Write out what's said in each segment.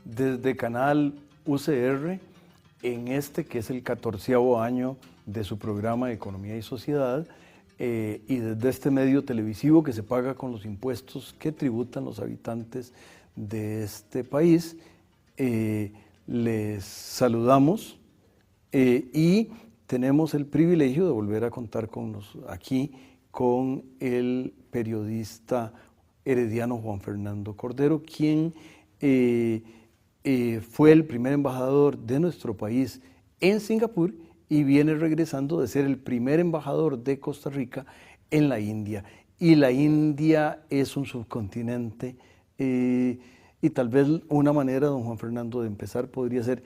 desde Canal UCR, en este que es el 14º año de su programa de Economía y Sociedad, y desde este medio televisivo que se paga con los impuestos que tributan los habitantes de este país, les saludamos y tenemos el privilegio de volver a contar aquí con el periodista herediano Juan Fernando Cordero, quien fue el primer embajador de nuestro país en Singapur y viene regresando de ser el primer embajador de Costa Rica en la India. Y la India es un subcontinente y tal vez una manera, don Juan Fernando, de empezar podría ser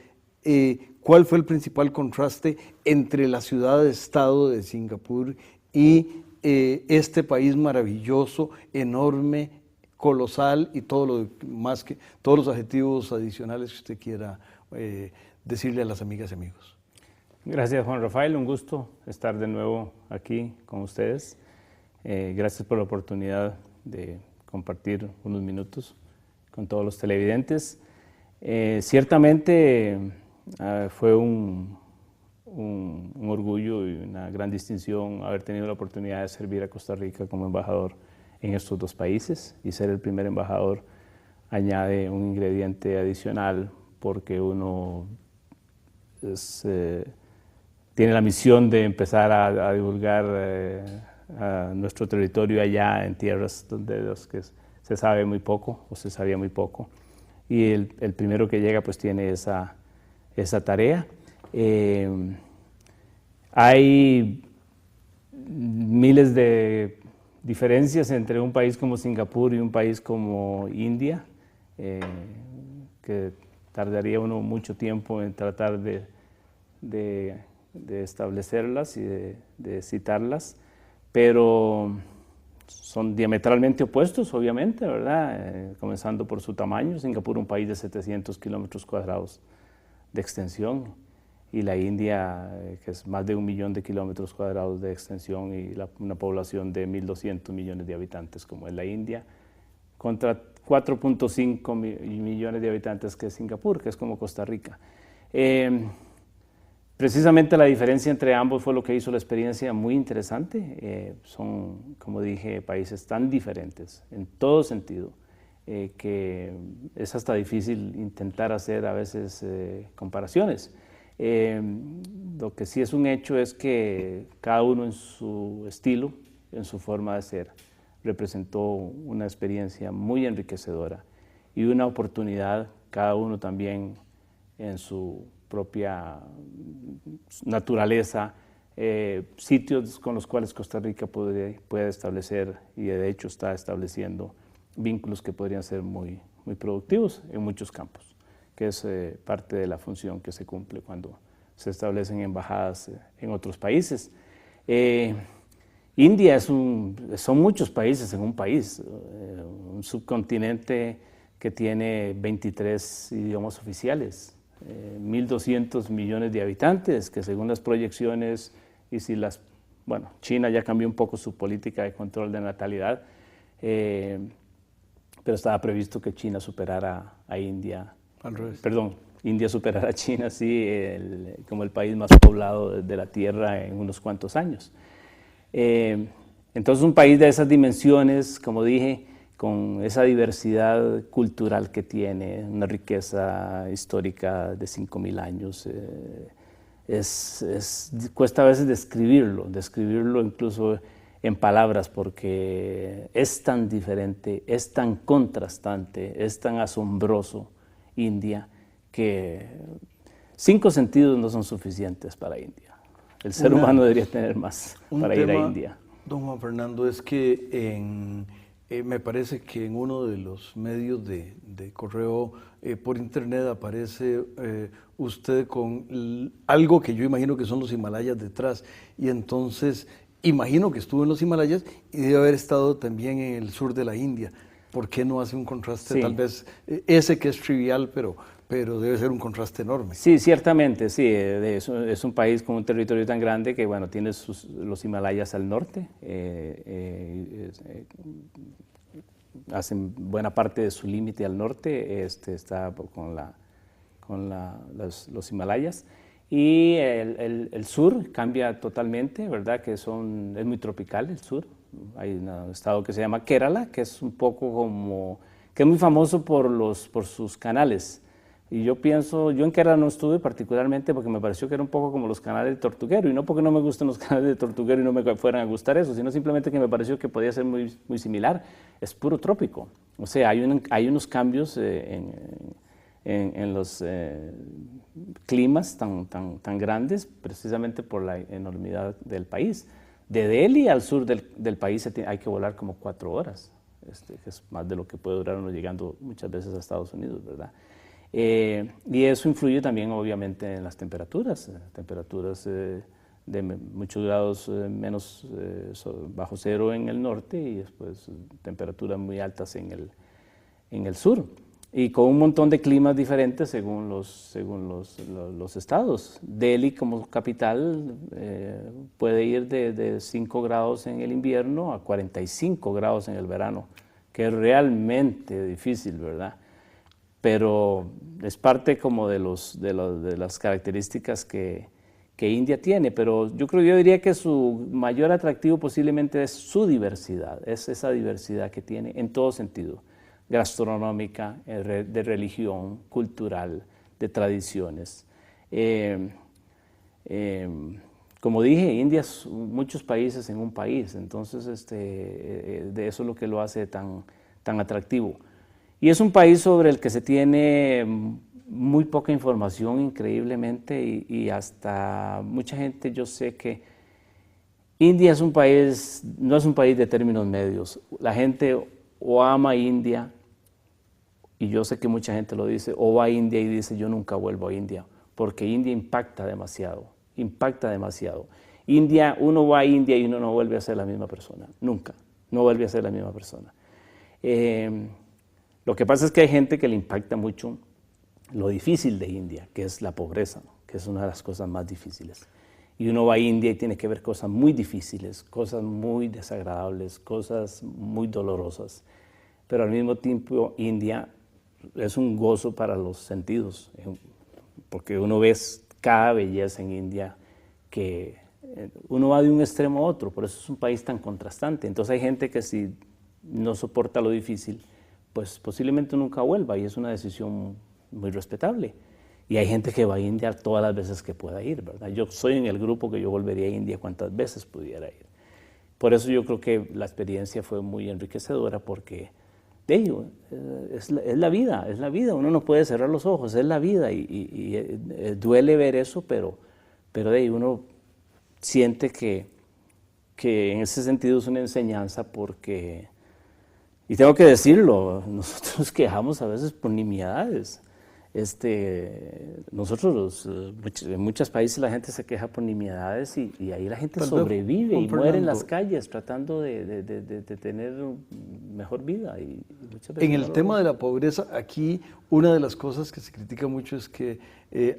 ¿cuál fue el principal contraste entre la ciudad-estado de Singapur y este país maravilloso, enorme, colosal y todo lo más que todos los adjetivos adicionales que usted quiera decirle a las amigas y amigos? Gracias, Juan Rafael, un gusto estar de nuevo aquí con ustedes. Gracias por la oportunidad de compartir unos minutos con todos los televidentes. Ciertamente fue un orgullo y una gran distinción haber tenido la oportunidad de servir a Costa Rica como embajador en estos dos países, y ser el primer embajador añade un ingrediente adicional porque uno tiene la misión de empezar a divulgar a nuestro territorio allá en tierras de los que se sabe muy poco o se sabía muy poco, y el primero que llega pues tiene esa tarea. Hay miles de diferencias entre un país como Singapur y un país como India, que tardaría uno mucho tiempo en tratar de establecerlas y de citarlas, pero son diametralmente opuestos, obviamente, ¿verdad? Comenzando por su tamaño. Singapur, un país de 700 kilómetros cuadrados de extensión, y la India, que es más de 1 millón de kilómetros cuadrados de extensión y una población de 1.200 millones de habitantes como es la India, contra 4.5 millones de habitantes que es Singapur, que es como Costa Rica. Precisamente la diferencia entre ambos fue lo que hizo la experiencia muy interesante. Son, como dije, países tan diferentes en todo sentido, que es hasta difícil intentar hacer a veces comparaciones. Lo que sí es un hecho es que cada uno en su estilo, en su forma de ser, representó una experiencia muy enriquecedora y una oportunidad, cada uno también en su propia naturaleza, sitios con los cuales Costa Rica puede establecer, y de hecho está estableciendo, vínculos que podrían ser muy productivos en muchos campos, que es parte de la función que se cumple cuando se establecen embajadas en otros países. India son muchos países en un país, un subcontinente que tiene 23 idiomas oficiales, 1.200 millones de habitantes, que según las proyecciones, y si bueno, China ya cambió un poco su política de control de natalidad, pero estaba previsto que China superara a India. Al revés. Perdón, India superará a China, sí, como el país más poblado de la Tierra en unos cuantos años. Entonces, un país de esas dimensiones, como dije, con esa diversidad cultural que tiene, una riqueza histórica de 5.000 años, cuesta a veces describirlo incluso en palabras, porque es tan diferente, es tan contrastante, es tan asombroso India, que 5 sentidos no son suficientes para India. El ser humano debería tener más para ir a India. Don Juan Fernando, es que me parece que en uno de los medios de correo por internet aparece usted con algo que yo imagino que son los Himalayas detrás, y entonces imagino que estuvo en los Himalayas y debe haber estado también en el sur de la India. ¿Por qué no hace un contraste? Sí. Tal vez ese que es trivial, pero debe ser un contraste enorme. Sí, ciertamente, sí. Es un país con un territorio tan grande que, bueno, tiene los Himalayas al norte, hacen buena parte de su límite al norte, está con los Himalayas. Y el sur cambia totalmente, ¿verdad? Es muy tropical el sur. Hay un estado que se llama Kerala, que es un poco como, que es muy famoso por sus canales. Y yo en Kerala no estuve particularmente porque me pareció que era un poco como los canales de Tortuguero, y no porque no me gusten los canales de Tortuguero y no me fueran a gustar eso, sino simplemente que me pareció que podía ser muy, muy similar. Es puro trópico. O sea, hay unos cambios en los climas tan grandes, precisamente por la enormidad del país. De Delhi al sur del país hay que volar como 4 horas, que es más de lo que puede durar uno llegando muchas veces a Estados Unidos, ¿verdad? Y eso influye también, obviamente, en las temperaturas, de muchos grados menos bajo cero en el norte y después temperaturas muy altas en el sur. Y con un montón de climas diferentes según los estados. Delhi como capital puede ir de 5 grados en el invierno a 45 grados en el verano, que es realmente difícil, ¿verdad? Pero es parte como de las características que India tiene, pero yo diría que su mayor atractivo posiblemente es su diversidad, es esa diversidad que tiene en todo sentido, gastronómica, de religión, cultural, de tradiciones. Como dije, India es muchos países en un país, entonces de eso es lo que lo hace tan atractivo. Y es un país sobre el que se tiene muy poca información, increíblemente, y hasta mucha gente, yo sé que India no es un país de términos medios. La gente o ama India, y yo sé que mucha gente lo dice, o va a India y dice yo nunca vuelvo a India, porque India impacta demasiado. Uno va a India y uno no vuelve a ser la misma persona, nunca, no vuelve a ser la misma persona. Lo que pasa es que hay gente que le impacta mucho lo difícil de India, que es la pobreza, ¿no? Que es una de las cosas más difíciles. Y uno va a India y tiene que ver cosas muy difíciles, cosas muy desagradables, cosas muy dolorosas. Pero al mismo tiempo India es un gozo para los sentidos, porque uno ve cada belleza en India, que uno va de un extremo a otro, por eso es un país tan contrastante. Entonces hay gente que si no soporta lo difícil, pues posiblemente nunca vuelva, y es una decisión muy respetable. Y hay gente que va a India todas las veces que pueda ir, ¿verdad? Yo soy en el grupo que yo volvería a India cuantas veces pudiera ir. Por eso yo creo que la experiencia fue muy enriquecedora, porque de ello es la vida, uno no puede cerrar los ojos, es la vida, y duele ver eso, pero de ahí uno siente que en ese sentido es una enseñanza, porque, y tengo que decirlo, nosotros nos quejamos a veces por nimiedades. Nosotros, en muchos países la gente se queja por nimiedades, y ahí la gente sobrevive y muere en las calles tratando de tener mejor vida. Y muchas veces en el tema de la pobreza, aquí una de las cosas que se critica mucho es que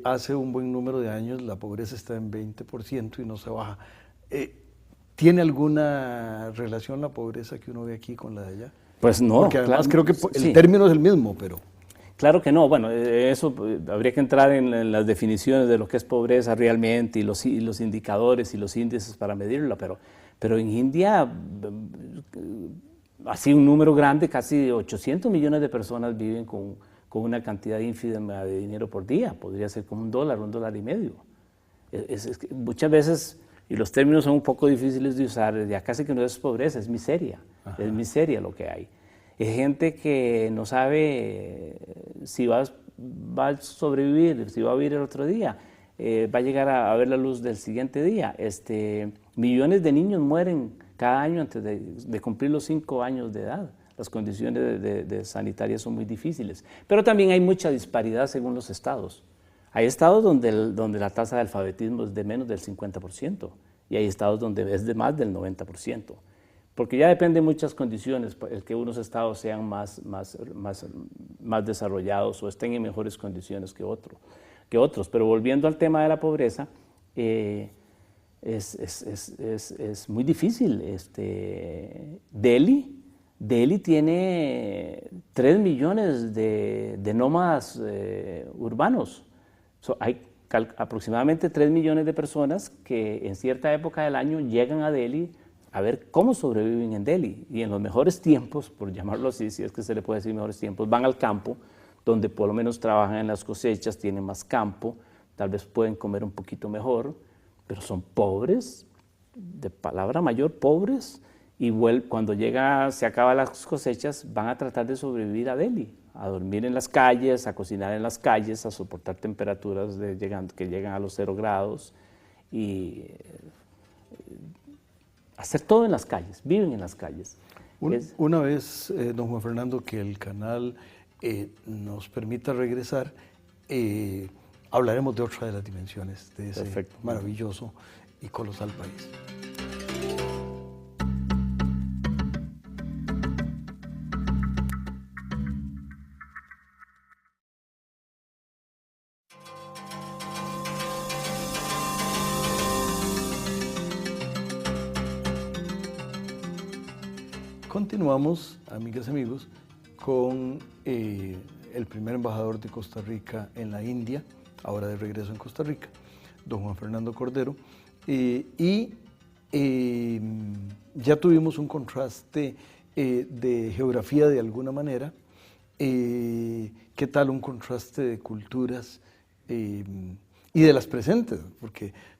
hace un buen número de años la pobreza está en 20% y no se baja. ¿Tiene alguna relación la pobreza que uno ve aquí con la de allá? Pues no. Porque además creo que el término es el mismo, pero... Claro que no, bueno, eso habría que entrar en las definiciones de lo que es pobreza realmente, y los indicadores y los índices para medirla, pero en India, así un número grande, casi 800 millones de personas viven con una cantidad ínfima de dinero por día, podría ser como $1.50. Muchas veces, y los términos son un poco difíciles de usar, ya casi que no es pobreza, es miseria. Ajá. Es miseria lo que hay. Es gente que no sabe si va a sobrevivir, si va a vivir el otro día, va a llegar a ver la luz del siguiente día. Millones de niños mueren cada año antes de cumplir los 5 años de edad. Las condiciones sanitarias son muy difíciles. Pero también hay mucha disparidad según los estados. Hay estados donde la tasa de alfabetismo es de menos del 50%, y hay estados donde es de más del 90%. Porque ya depende de muchas condiciones, el que unos estados sean más desarrollados o estén en mejores condiciones que otros. Pero volviendo al tema de la pobreza, es muy difícil. Delhi Delhi tiene 3 millones de nómadas urbanos. Hay aproximadamente 3 millones de personas que en cierta época del año llegan a Delhi a ver cómo sobreviven en Delhi. Y en los mejores tiempos, por llamarlo así, si es que se le puede decir mejores tiempos, van al campo, donde por lo menos trabajan en las cosechas, tienen más campo, tal vez pueden comer un poquito mejor, pero son pobres, de palabra mayor, pobres, y cuando se acaban las cosechas, van a tratar de sobrevivir a Delhi, a dormir en las calles, a cocinar en las calles, a soportar temperaturas que llegan a los 0 grados, y hacer todo en las calles, viven en las calles. Una vez, don Juan Fernando, que el canal nos permita regresar, hablaremos de otra de las dimensiones de ese Perfecto. maravilloso y colosal país. Continuamos, amigas y amigos, con el primer embajador de Costa Rica en la India, ahora de regreso en Costa Rica, don Juan Fernando Cordero, ya tuvimos un contraste de geografía de alguna manera. ¿Qué tal un contraste de culturas y de las presentes?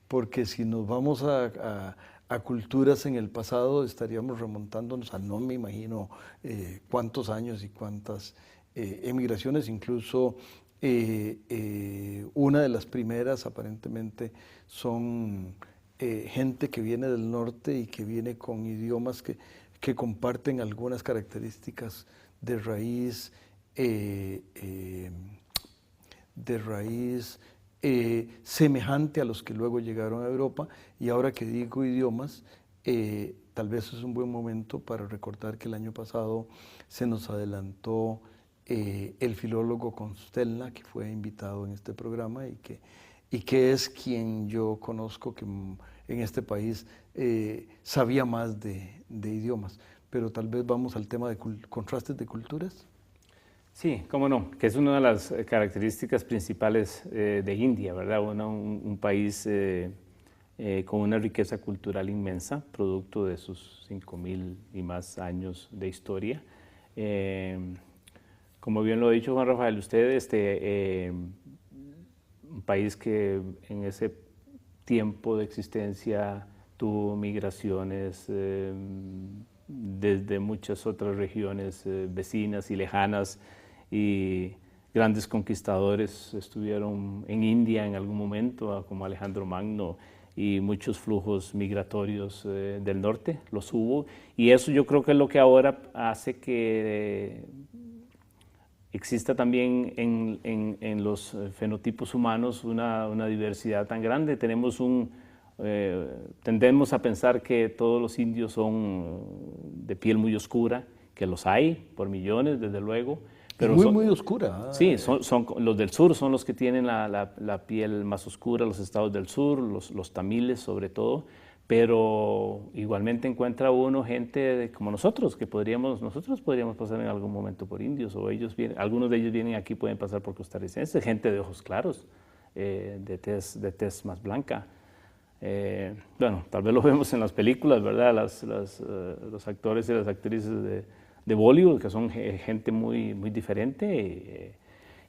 Porque si nos vamos a culturas en el pasado, estaríamos remontándonos a no me imagino cuántos años y cuántas emigraciones, incluso una de las primeras aparentemente son gente que viene del norte y que viene con idiomas que comparten algunas características de raíz, semejante a los que luego llegaron a Europa. Y ahora que digo idiomas, tal vez es un buen momento para recordar que el año pasado se nos adelantó el filólogo Constelna, que fue invitado en este programa y que es quien yo conozco que en este país sabía más de idiomas. Pero tal vez vamos al tema de contrastes de culturas. Sí, cómo no, que es una de las características principales de India, ¿verdad? Un país con una riqueza cultural inmensa, producto de sus 5.000 y más años de historia. Como bien lo ha dicho Juan Rafael, usted, un país que en ese tiempo de existencia tuvo migraciones desde muchas otras regiones vecinas y lejanas, y grandes conquistadores estuvieron en India en algún momento, como Alejandro Magno, y muchos flujos migratorios del norte, los hubo, y eso yo creo que es lo que ahora hace que exista también en los fenotipos humanos una diversidad tan grande. Tendemos a pensar que todos los indios son de piel muy oscura, que los hay por millones, desde luego. Pero muy oscura. Sí, los del sur son los que tienen la piel más oscura, los estados del sur, los tamiles sobre todo, pero igualmente encuentra uno gente como nosotros, nosotros podríamos pasar en algún momento por indios, o algunos de ellos vienen aquí, pueden pasar por costarricenses, gente de ojos claros, de tez más blanca. Bueno, tal vez lo vemos en las películas, ¿verdad? Los actores y las actrices de Bollywood, que son gente muy, muy diferente.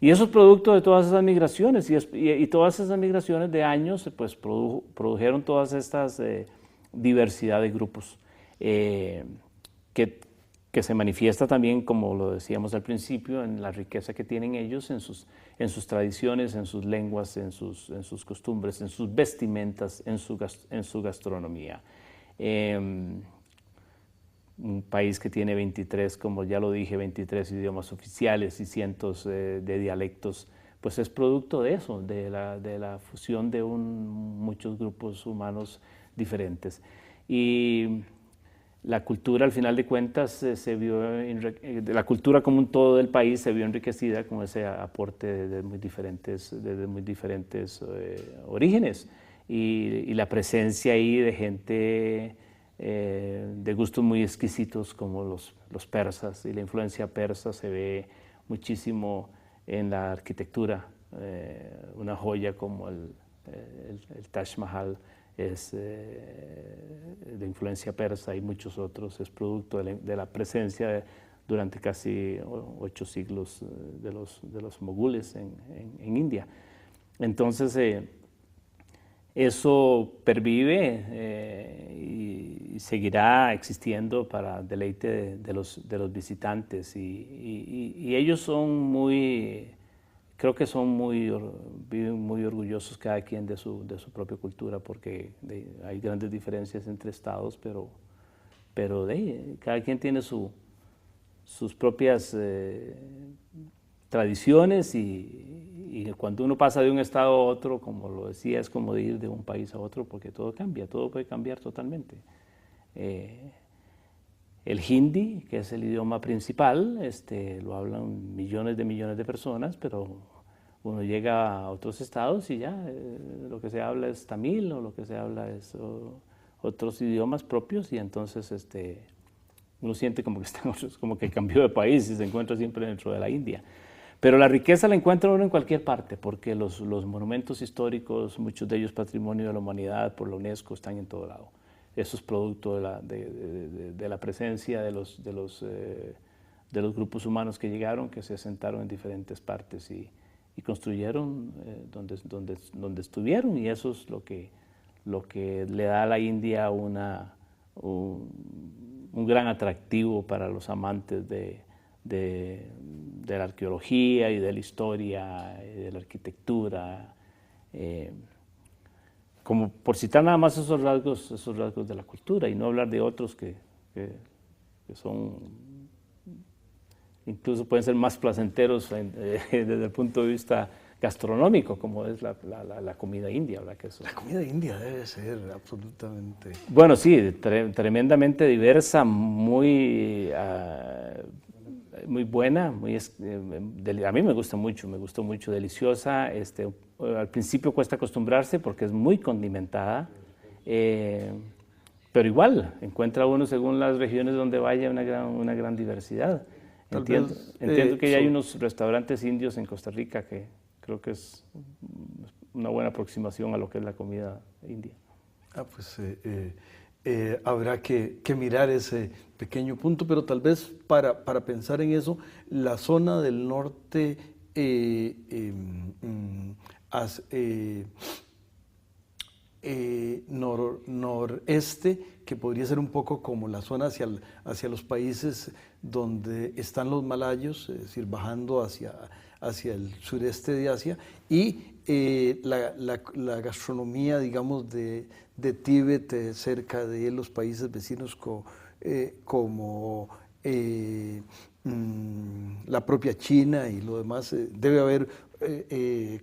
Y eso es producto de todas esas migraciones, y todas esas migraciones de años pues produjeron todas estas diversidad de grupos que se manifiesta también, como lo decíamos al principio, en la riqueza que tienen ellos, en sus tradiciones, en sus lenguas, en sus costumbres, en sus vestimentas, en su gastronomía. Un país que tiene 23, como ya lo dije, 23 idiomas oficiales y cientos de dialectos, pues es producto de eso, de la fusión de muchos grupos humanos diferentes. Y la cultura, al final de cuentas, la cultura como un todo del país se vio enriquecida con ese aporte de muy diferentes orígenes, y la presencia ahí de gente de gustos muy exquisitos como los persas, y la influencia persa se ve muchísimo en la arquitectura. Una joya como el Taj Mahal es de influencia persa, y muchos otros es producto de la presencia durante casi 8 siglos de los mogules en India. Entonces, eso pervive y seguirá existiendo para deleite de los visitantes, y ellos son muy, creo que viven muy orgullosos cada quien de su propia cultura, porque hay grandes diferencias entre estados, pero cada quien tiene sus propias tradiciones, y cuando uno pasa de un estado a otro, como lo decía, es como de ir de un país a otro, porque todo cambia, todo puede cambiar totalmente. El hindi, que es el idioma principal, lo hablan millones de personas, pero uno llega a otros estados y ya lo que se habla es tamil, o lo que se habla es otros idiomas propios, y entonces uno siente como que como que cambió de país y se encuentra siempre dentro de la India. Pero la riqueza la encuentra uno en cualquier parte, porque los monumentos históricos, muchos de ellos patrimonio de la humanidad por la UNESCO, están en todo lado. Eso es producto de la presencia de los grupos humanos que llegaron, que se asentaron en diferentes partes y construyeron donde estuvieron, y eso es lo que le da a la India un gran atractivo para los amantes de la arqueología y de la historia y de la arquitectura, como por citar nada más esos rasgos de la cultura, y no hablar de otros que son, incluso pueden ser más placenteros desde el punto de vista gastronómico, como es la comida india, ¿verdad? La comida india debe ser absolutamente... Bueno, sí, tremendamente diversa, muy buena, a mí me gustó mucho, deliciosa. Al principio cuesta acostumbrarse porque es muy condimentada, pero igual encuentra uno, según las regiones donde vaya, una gran diversidad. Entiendo que ya hay unos restaurantes indios en Costa Rica que creo que es una buena aproximación a lo que es la comida india. Pues habrá que mirar ese pequeño punto, pero tal vez para pensar en eso, la zona del norte noreste, que podría ser un poco como la zona hacia los países donde están los malayos, es decir, bajando hacia el sureste de Asia, y la gastronomía, digamos, de Tíbet, cerca de los países vecinos como la propia China y lo demás. Debe haber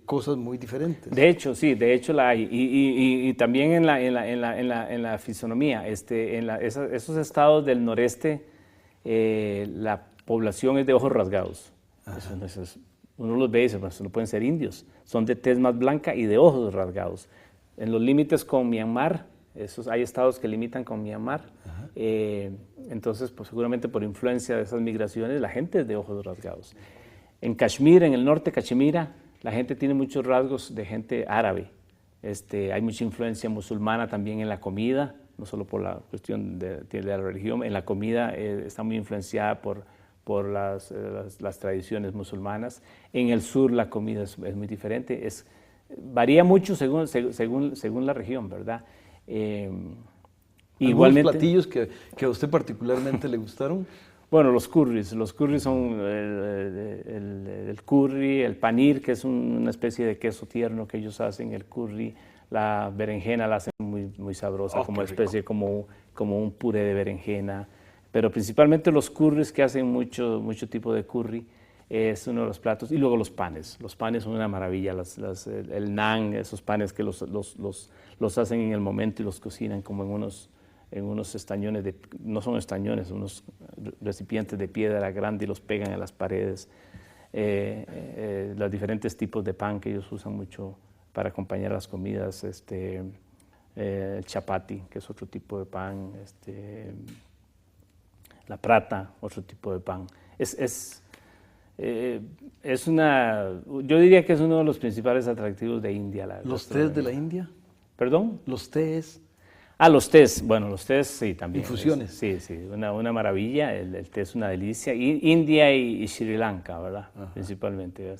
cosas muy diferentes. De hecho, sí, la hay, y también en la fisonomía, esos estados del noreste, la población es de ojos rasgados. Uno los ve y dice, pues no pueden ser indios, son de tez más blanca y de ojos rasgados. En los límites con Myanmar, hay estados que limitan con Myanmar, entonces pues, seguramente por influencia de esas migraciones la gente es de ojos rasgados. En Kashmir, en el norte, Cachemira, la gente tiene muchos rasgos de gente árabe. Hay mucha influencia musulmana también en la comida, no solo por la cuestión de la religión. En la comida está muy influenciada por las tradiciones musulmanas. En el sur la comida es muy diferente, varía mucho según la región, ¿verdad? Igualmente, platillos que a usted particularmente le gustaron? Bueno, los curries son el curry, el panir, que es una especie de queso tierno que ellos hacen, el curry, la berenjena la hacen muy sabrosa, como especie, como un puré de berenjena. Pero principalmente los curries, que hacen mucho tipo de curry, es uno de los platos. Y luego los panes son una maravilla, el naan, esos panes que los hacen en el momento y los cocinan como en unos estañones, no son estañones, unos recipientes de piedra grande, y los pegan en las paredes. Los diferentes tipos de pan que ellos usan mucho para acompañar las comidas, el chapati, que es otro tipo de pan, la prata, otro tipo de pan. Yo diría que es uno de los principales atractivos de India. ¿Los tés de la India? ¿Perdón? Los tés. Los tés, bueno, los tés sí, también. Infusiones. Sí, una maravilla, el té es una delicia. India y Sri Lanka, ¿verdad? Ajá. Principalmente.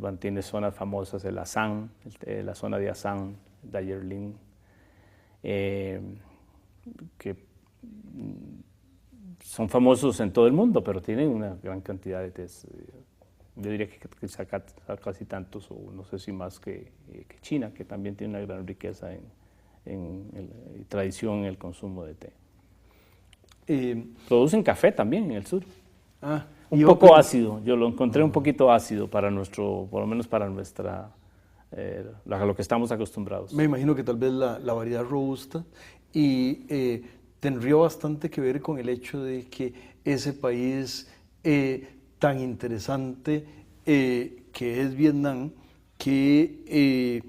Bueno, tiene zonas famosas, el Assam, la zona de Assam, Darjeeling, que son famosos en todo el mundo, pero tienen una gran cantidad de tés. Yo diría que casi tantos, o no sé si más que China, que también tiene una gran riqueza y tradición en el consumo de té. Producen café también en el sur. Un poco ácido, yo lo encontré un poquito ácido para por lo menos para lo que estamos acostumbrados. Me imagino que tal vez la variedad robusta y tendría bastante que ver con el hecho de que ese país tan interesante que es Vietnam, que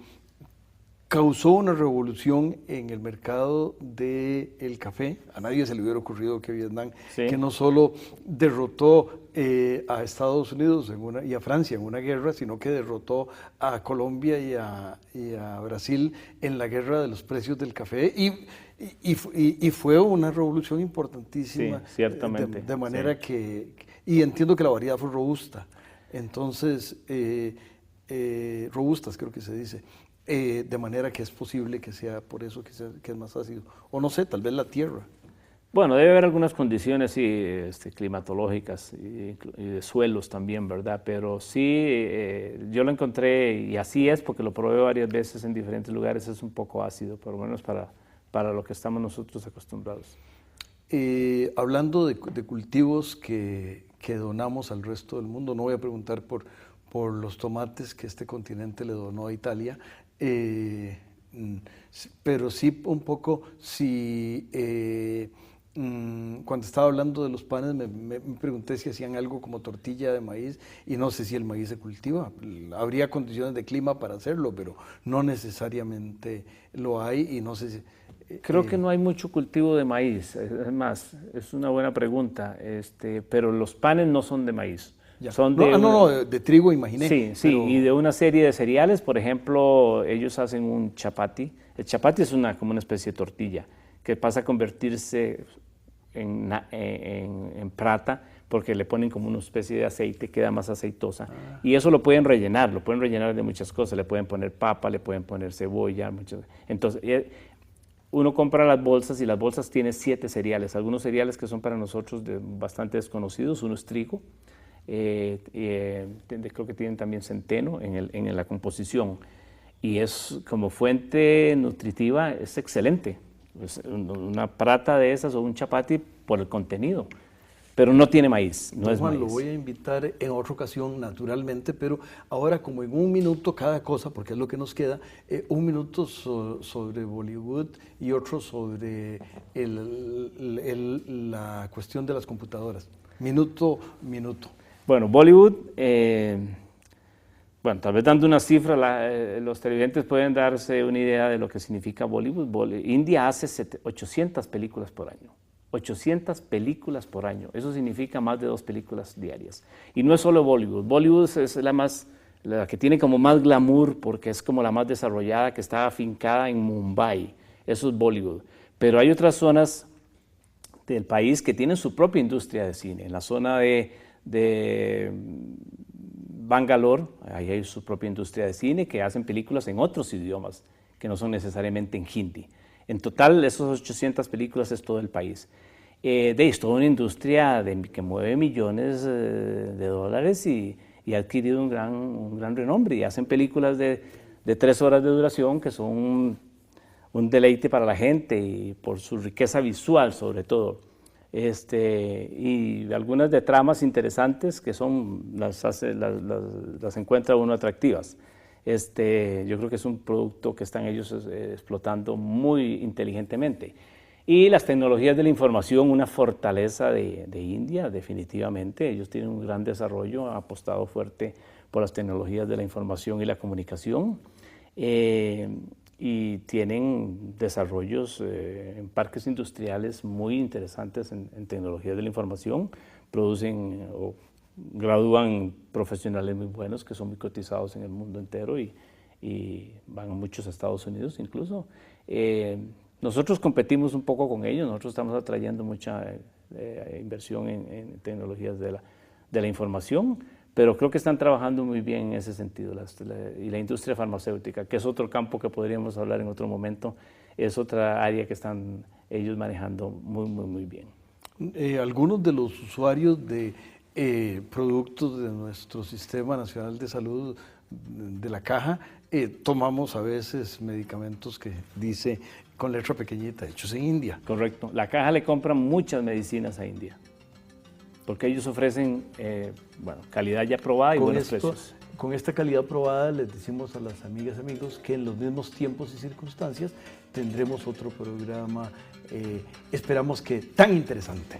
causó una revolución en el mercado del café. A nadie se le hubiera ocurrido que Vietnam, sí, que no solo derrotó a Estados Unidos y a Francia en una guerra, sino que derrotó a Colombia y a Brasil en la guerra de los precios del café. Y fue una revolución importantísima. Sí, ciertamente. De manera sí, que... Y entiendo que la variedad fue robusta. Entonces, robustas creo que se dice. De manera que es posible que sea por eso que es más ácido. O no sé, tal vez la tierra. Bueno, debe haber algunas condiciones climatológicas y de suelos también, ¿verdad? Pero sí, yo lo encontré, y así es porque lo probé varias veces en diferentes lugares, es un poco ácido, por lo menos para lo que estamos nosotros acostumbrados. Hablando de cultivos que donamos al resto del mundo, no voy a preguntar por los tomates que este continente le donó a Italia, pero sí un poco, cuando estaba hablando de los panes me pregunté si hacían algo como tortilla de maíz y no sé si el maíz se cultiva. Habría condiciones de clima para hacerlo, pero no necesariamente lo hay y no sé si... Creo que no hay mucho cultivo de maíz, es más, es una buena pregunta, pero los panes no son de maíz. Son de trigo imaginé. Sí, pero... y de una serie de cereales, por ejemplo, ellos hacen un chapati. El chapati es como una especie de tortilla que pasa a convertirse en prata porque le ponen como una especie de aceite, queda más aceitosa. Y eso lo pueden rellenar de muchas cosas, le pueden poner papa, le pueden poner cebolla, entonces... Uno compra las bolsas y las bolsas tienen 7 cereales, algunos cereales que son para nosotros bastante desconocidos, uno es trigo, creo que tienen también centeno en la composición y es como fuente nutritiva, es excelente, una prata de esas o un chapati por el contenido. Pero no tiene maíz, no es Juan, maíz. Lo voy a invitar en otra ocasión, naturalmente, pero ahora como en un minuto cada cosa, porque es lo que nos queda, un minuto sobre Bollywood y otro sobre la cuestión de las computadoras. Minuto. Bueno, Bollywood, tal vez dando una cifra, los televidentes pueden darse una idea de lo que significa Bollywood. India hace 800 películas por año. 800 películas por año, eso significa más de 2 películas diarias. Y no es solo Bollywood, Bollywood es la que tiene como más glamour porque es como la más desarrollada, que está afincada en Mumbai, eso es Bollywood. Pero hay otras zonas del país que tienen su propia industria de cine, en la zona de Bangalore, ahí hay su propia industria de cine que hacen películas en otros idiomas, que no son necesariamente en hindi. En total, esos 800 películas es todo el país. Es toda una industria que mueve millones de dólares y ha adquirido un gran renombre. Y hacen películas de 3 horas de duración que son un deleite para la gente y por su riqueza visual sobre todo. Y algunas de tramas interesantes que las encuentra uno atractivas. Yo creo que es un producto que están ellos explotando muy inteligentemente. Y las tecnologías de la información, una fortaleza de India, definitivamente. Ellos tienen un gran desarrollo, han apostado fuerte por las tecnologías de la información y la comunicación. y tienen desarrollos en parques industriales muy interesantes en tecnologías de la información, producen o gradúan profesionales muy buenos que son muy cotizados en el mundo entero y van a muchos Estados Unidos incluso. Nosotros competimos un poco con ellos, nosotros estamos atrayendo mucha inversión en tecnologías de la información, pero creo que están trabajando muy bien en ese sentido. Y la industria farmacéutica, que es otro campo que podríamos hablar en otro momento, es otra área que están ellos manejando muy bien. Algunos de los usuarios de productos de nuestro Sistema Nacional de Salud, de la caja, tomamos a veces medicamentos que dice con letra pequeñita, hechos en India. Correcto. La caja le compra muchas medicinas a India, porque ellos ofrecen calidad ya probada y buenos precios. Con esta calidad probada les decimos a las amigas y amigos que en los mismos tiempos y circunstancias tendremos otro programa, esperamos que tan interesante.